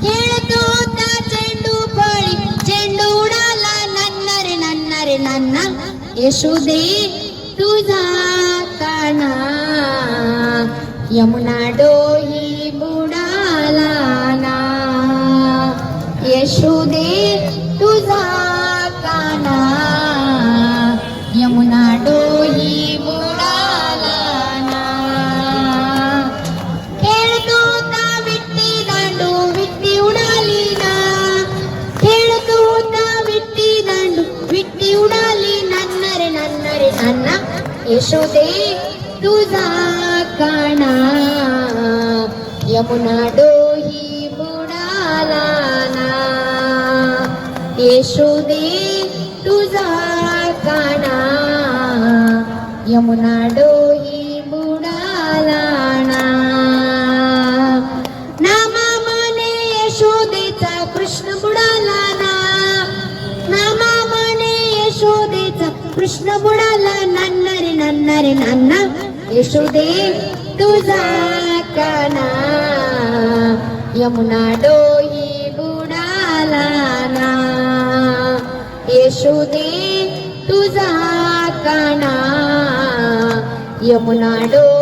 खेळतो त्या चेंडू फळी चेंडू उडाला नन्ना रे नन्ना रे नन्ना यशोदे तुझा काना यमुना डोही बुडाला ना यशोदे तुझा काना यमुना डोही बुडाला ना खेळतो ता विट्टी दांडू विट्टी उडाली ना खेळतो ता विट्टी दांडू विट्टी उडाली नन्ना रे नन्ना रे नन्ना यशोदे तुझा काना यमुना डोही बुडाला ना यशोदे तुझा काना यमुना डोही बुडाला ना नामा म्हणे यशोदेचा कृष्ण बुडाला ना नामा म्हणे यशोदेचा कृष्ण बुडाला नन्ना रे नन्ना रे नन्ना यशोदे तुझा काना यमुना डोही बुडाला ना यशोदे तुझा काना यमुना डोही